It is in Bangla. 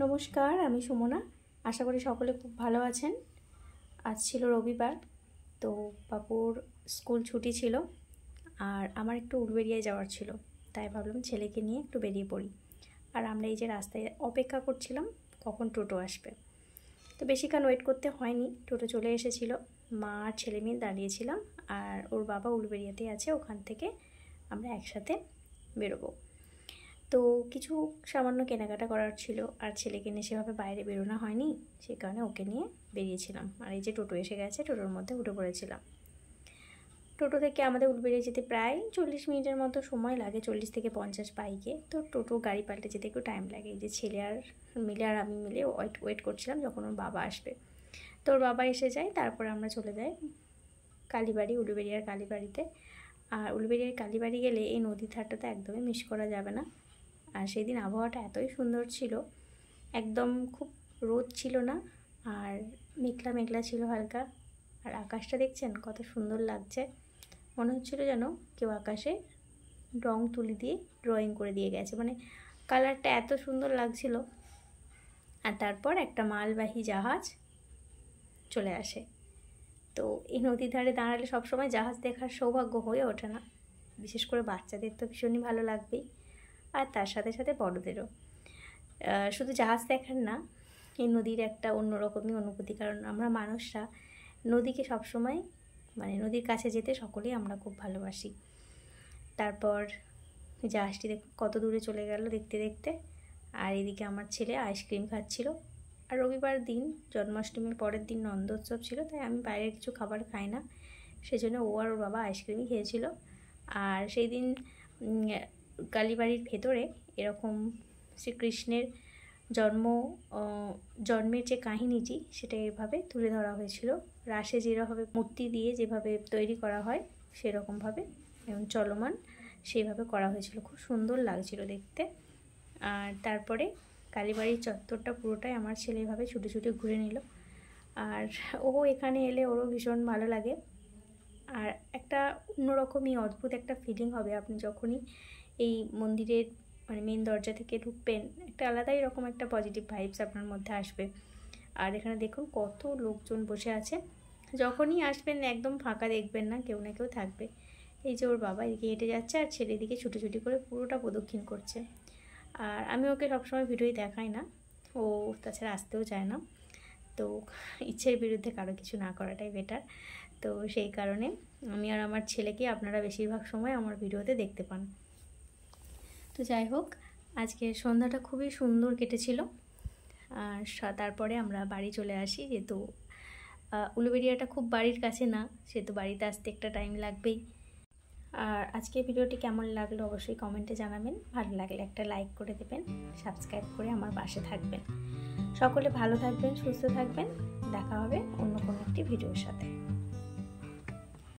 নমস্কার, আমি সুমনা। আশা করি সকলে খুব ভালো আছেন। আজ ছিল রবিবার, তো বাবুর স্কুল ছুটি ছিল আর আমার একটু উলুবেড়িয়ায় যাওয়ার ছিল, তাই ভাবলাম ছেলেকে নিয়ে একটু বেরিয়ে পড়ি। আর আমরা এই যে রাস্তায় অপেক্ষা করছিলাম কখন টোটো আসবে। তো বেশিক্ষণ ওয়েট করতে হয়নি, টোটো চলে এসেছিল। মা আর ছেলে মেয়ে দাঁড়িয়েছিলাম, আর ওর বাবা উলুবেড়িয়াতেই আছে, ওখান থেকে আমরা একসাথে বেরোবো। তো কিছু সামান্য কেনাকাটা করার ছিল, আর ছেলেকে নিয়ে সেভাবে বাইরে বেরোনো হয়নি, সে কারণে ওকে নিয়ে বেরিয়েছিলাম। আর এই যে টোটো এসে গেছে, টোটোর মধ্যে উঠে পড়েছিলাম। টোটো থেকে আমাদের উলুবেড়িয়া যেতে প্রায় 40 মিনিটের মতো সময় লাগে, 40 থেকে 50 বাইকে। তো টোটো গাড়ি পাল্টে যেতে একটু টাইম লাগে। এই যে ছেলে আর আমি মিলে ওয়েট করছিলাম যখন ওর বাবা আসবে। তো ওর বাবা এসে যায়, তারপরে আমরা চলে যাই কালীবাড়ি, উলুবেড়িয়ার কালীবাড়িতে। আর উলুবেড়িয়ার কালীবাড়ি গেলে এই নদীর ধারটা তো একদমই মিস করা যাবে না। আর সেই দিন আবহাওয়াটা এতই সুন্দর ছিল, একদম খুব রোদ ছিল না, আর মেঘলা মেঘলা ছিল হালকা। আর আকাশটা দেখছেন কত সুন্দর লাগছে, মনে হচ্ছিল যেন কেউ আকাশে রং তুলি দিয়ে ড্রয়িং করে দিয়ে গেছে, মানে কালারটা এত সুন্দর লাগছিল। আর তারপর একটা মালবাহী জাহাজ চলে আসে। তো এই নদীর ধারে দাঁড়ালে সবসময় জাহাজ দেখার সৌভাগ্য হয়ে ওঠে না, বিশেষ করে বাচ্চাদের তো ভীষণই ভালো লাগবেই, আর তার সাথে সাথে বড়দেরও। শুধু জাহাজ দেখার না, এই নদীর একটা অন্যরকমই অনুভূতি, কারণ আমরা মানুষরা নদীকে সবসময়, মানে নদীর কাছে যেতে সকলেই আমরা খুব ভালোবাসি। তারপর জাহাজটি দেখুন কত দূরে চলে গেল দেখতে দেখতে। আর এদিকে আমার ছেলে আইসক্রিম খাচ্ছিল। আর রবিবার দিন, জন্মাষ্টমীর পরের দিন নন্দোৎসব ছিল, তাই আমি বাইরের কিছু খাবার খাই না, সেজন্য ও আর ওর বাবা আইসক্রিমই খেয়েছিল। আর সেই দিন কালীবাড়ির ভেতরে এরকম শ্রীকৃষ্ণের জন্মের যে কাহিনীটি, সেটা এভাবে তুলে ধরা হয়েছিল। রাসে যেভাবে মূর্তি দিয়ে যেভাবে তৈরি করা হয় সেরকমভাবে চলমান সেইভাবে করা হয়েছিল, খুব সুন্দর লাগছিল দেখতে। আর তারপরে কালীবাড়ির চত্বরটা পুরোটাই আমার ছেলে এভাবে ছুটে ছুটে ঘুরে নিল। আর ও এখানে এলে ওরও ভীষণ ভালো লাগে। আর একটা অন্যরকমই অদ্ভুত একটা ফিলিং হবে আপনি যখনই এই মন্দিরের মানে মেন দরজা থেকে ঢুকবেন, একটা আলাদাই রকম একটা পজিটিভ ভাইবস আপনার মধ্যে আসবে। আর এখানে দেখুন কত লোকজন বসে আছে, যখনই আসবেন একদম ফাঁকা দেখবেন না, কেউ না কেউ থাকবে। এই যে ওর বাবা এদিকে হেঁটে যাচ্ছে আর ছেলে দিকে ছুটি করে পুরোটা প্রদক্ষিণ করছে। আর আমি ওকে সবসময় ভিডিওই দেখাই না, ও তাছাড়া আসতেও চায় না, তো ইচ্ছের বিরুদ্ধে কারো কিছু না করাটাই বেটার। তো সেই কারণে আমি আর আমার ছেলেকে আপনারা বেশিরভাগ সময় আমার ভিডিওতে দেখতে পান। তো যাই হোক, আজকে সন্ধ্যাটা খুবই সুন্দর কেটেছিল। আর তারপরে আমরা বাড়ি চলে আসি, যেহেতু উলুবেড়িয়াটা খুব বাড়ির কাছে না, সেহেতু বাড়িতে আসতে একটা টাইম লাগবেই। আর আজকে ভিডিওটি কেমন লাগলো অবশ্যই কমেন্টে জানাবেন। ভালো লাগলে একটা লাইক করে দেবেন, সাবস্ক্রাইব করে আমার পাশে থাকবেন। সকলে ভালো থাকবেন, সুস্থ থাকবেন। দেখা হবে অন্য কোনো একটি ভিডিওর সাথে।